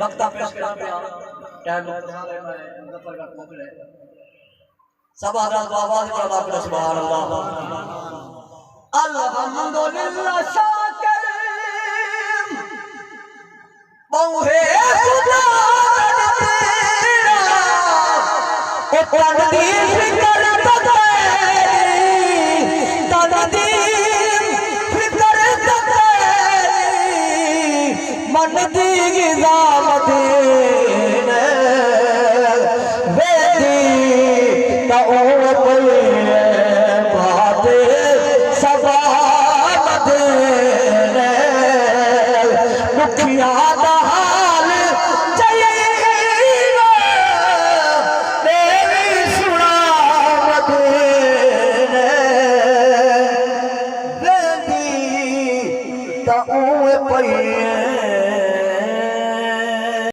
नक्ता पेश करा पिया टाइम बता लेना है मुजफ्फर का कोबले सब आवाज आवाज बड़ा अपना सुभान अल्लाह अल्हम्दुलिल्लाह शाकिर बहुए खुदा तेरा ओ तकदीर फिकर मन दी गिज़ा मदीने वेदी ताऊ कोई बाते सबा मदीने मुखिया दा हाल जयीना देवी सुना मदीने वेदी ताऊ कोई